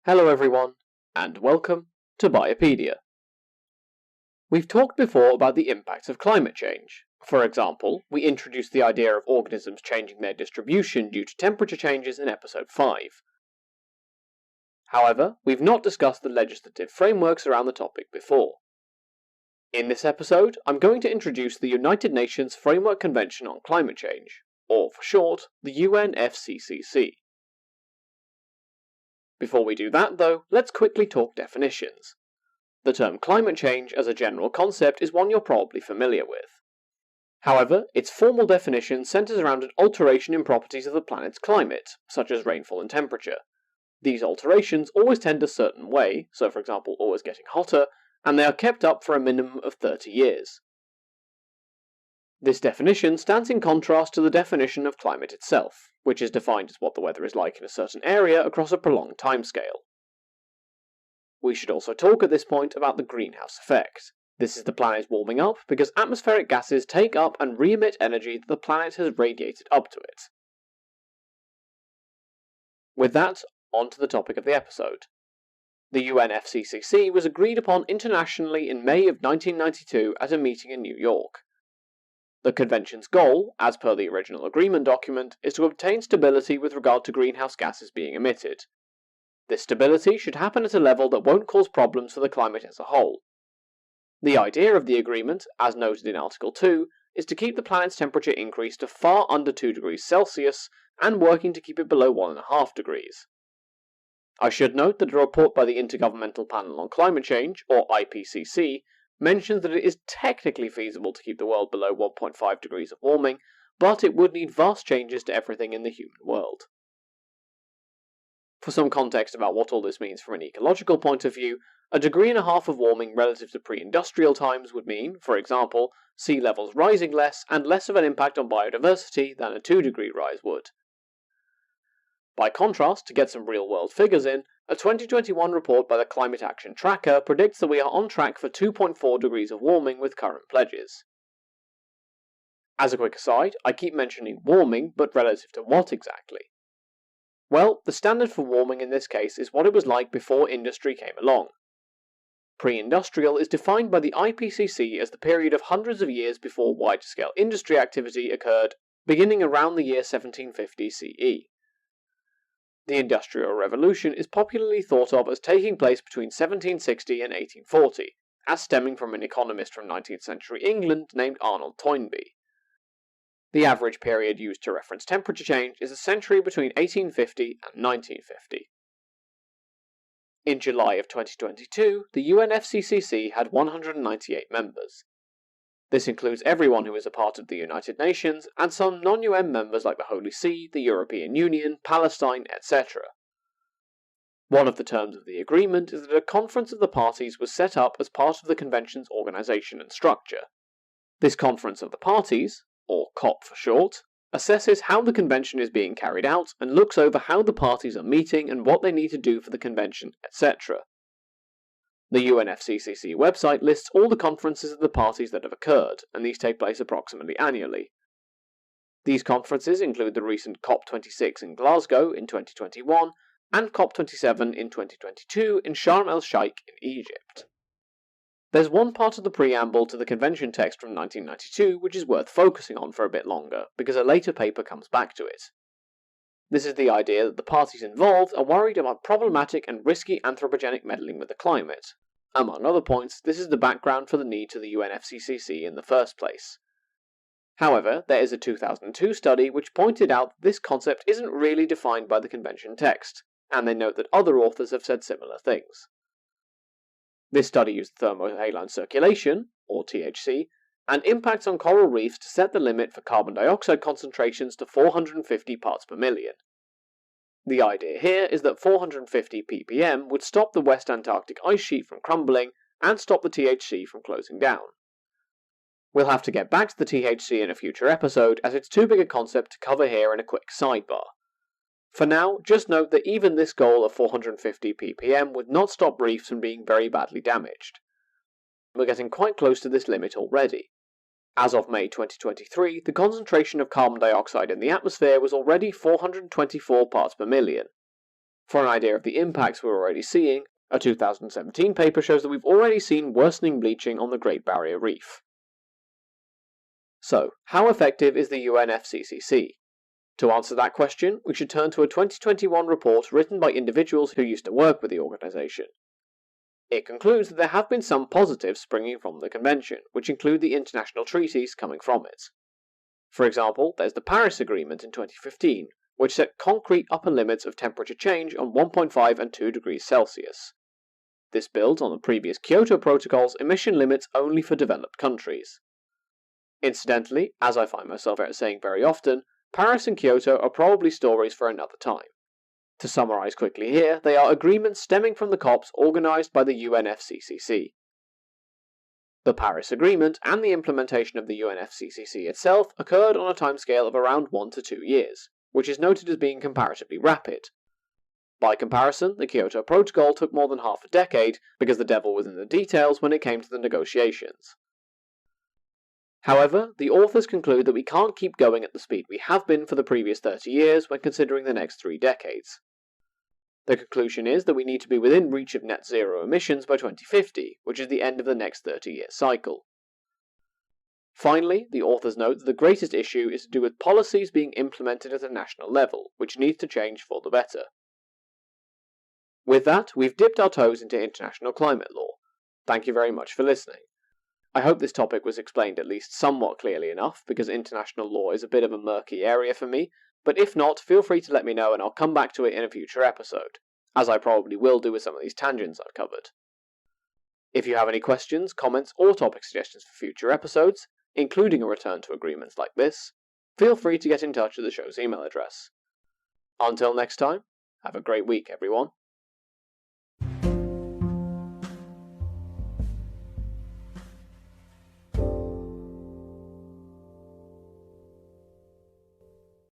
Hello everyone, and welcome to Biopedia. We've talked before about the impacts of climate change. For example, we introduced the idea of organisms changing their distribution due to temperature changes in episode 5. However, we've not discussed the legislative frameworks around the topic before. In this episode, I'm going to introduce the United Nations Framework Convention on Climate Change, or for short, the UNFCCC. Before we do that though, let's quickly talk definitions. The term climate change as a general concept is one you're probably familiar with. However, its formal definition centers around an alteration in properties of the planet's climate, such as rainfall and temperature. These alterations always tend a certain way, so for example always getting hotter, and they are kept up for a minimum of 30 years. This definition stands in contrast to the definition of climate itself, which is defined as what the weather is like in a certain area across a prolonged timescale. We should also talk at this point about the greenhouse effect. This is the planet warming up because atmospheric gases take up and re-emit energy that the planet has radiated up to it. With that, on to the topic of the episode. The UNFCCC was agreed upon internationally in May of 1992 at a meeting in New York. The convention's goal, as per the original agreement document, is to obtain stability with regard to greenhouse gases being emitted. This stability should happen at a level that won't cause problems for the climate as a whole. The idea of the agreement, as noted in Article 2, is to keep the planet's temperature increase to far under 2 degrees Celsius and working to keep it below 1.5 degrees. I should note that a report by the Intergovernmental Panel on Climate Change, or IPCC, mentions that it is technically feasible to keep the world below 1.5 degrees of warming, but it would need vast changes to everything in the human world. For some context about what all this means from an ecological point of view, 1.5 degrees of warming relative to pre-industrial times would mean, for example, sea levels rising less and less of an impact on biodiversity than a 2-degree rise would. By contrast, to get some real-world figures in, a 2021 report by the Climate Action Tracker predicts that we are on track for 2.4 degrees of warming with current pledges. As a quick aside, I keep mentioning warming, but relative to what exactly? Well, the standard for warming in this case is what it was like before industry came along. Pre-industrial is defined by the IPCC as the period of hundreds of years before wide-scale industry activity occurred, beginning around the year 1750 CE. The Industrial Revolution is popularly thought of as taking place between 1760 and 1840, as stemming from an economist from 19th century England named Arnold Toynbee. The average period used to reference temperature change is a century between 1850 and 1950. In July of 2022, the UNFCCC had 198 members. This includes everyone who is a part of the United Nations, and some non-UN members like the Holy See, the European Union, Palestine, etc. One of the terms of the agreement is that a conference of the parties was set up as part of the convention's organisation and structure. This conference of the parties, or COP for short, assesses how the convention is being carried out and looks over how the parties are meeting and what they need to do for the convention, etc. The UNFCCC website lists all the conferences of the parties that have occurred, and these take place approximately annually. These conferences include the recent COP26 in Glasgow in 2021 and COP27 in 2022 in Sharm el-Sheikh in Egypt. There's one part of the preamble to the convention text from 1992 which is worth focusing on for a bit longer, because a later paper comes back to it. This is the idea that the parties involved are worried about problematic and risky anthropogenic meddling with the climate. Among other points, this is the background for the need to the UNFCCC in the first place. However, there is a 2002 study which pointed out that this concept isn't really defined by the convention text, and they note that other authors have said similar things. This study used thermohaline circulation, or THC, and impacts on coral reefs to set the limit for carbon dioxide concentrations to 450 parts per million. The idea here is that 450 ppm would stop the West Antarctic ice sheet from crumbling and stop the THC from closing down. We'll have to get back to the THC in a future episode, as it's too big a concept to cover here in a quick sidebar. For now, just note that even this goal of 450 ppm would not stop reefs from being very badly damaged. We're getting quite close to this limit already. As of May 2023, the concentration of carbon dioxide in the atmosphere was already 424 parts per million. For an idea of the impacts we're already seeing, a 2017 paper shows that we've already seen worsening bleaching on the Great Barrier Reef. So, how effective is the UNFCCC? To answer that question, we should turn to a 2021 report written by individuals who used to work with the organisation. It concludes that there have been some positives springing from the convention, which include the international treaties coming from it. For example, there's the Paris Agreement in 2015, which set concrete upper limits of temperature change on 1.5 and 2 degrees Celsius. This builds on the previous Kyoto Protocol's emission limits only for developed countries. Incidentally, as I find myself saying very often, Paris and Kyoto are probably stories for another time. To summarise quickly here, they are agreements stemming from the COPs organised by the UNFCCC. The Paris Agreement and the implementation of the UNFCCC itself occurred on a timescale of around 1 to 2 years, which is noted as being comparatively rapid. By comparison, the Kyoto Protocol took more than half a decade because the devil was in the details when it came to the negotiations. However, the authors conclude that we can't keep going at the speed we have been for the previous 30 years when considering the next 3 decades. The conclusion is that we need to be within reach of net zero emissions by 2050, which is the end of the next 30-year cycle. Finally, the authors note that the greatest issue is to do with policies being implemented at a national level, which needs to change for the better. With that, we've dipped our toes into international climate law. Thank you very much for listening. I hope this topic was explained at least somewhat clearly enough, because international law is a bit of a murky area for me, but if not, feel free to let me know and I'll come back to it in a future episode, as I probably will do with some of these tangents I've covered. If you have any questions, comments, or topic suggestions for future episodes, including a return to agreements like this, feel free to get in touch with the show's email address. Until next time, have a great week, everyone.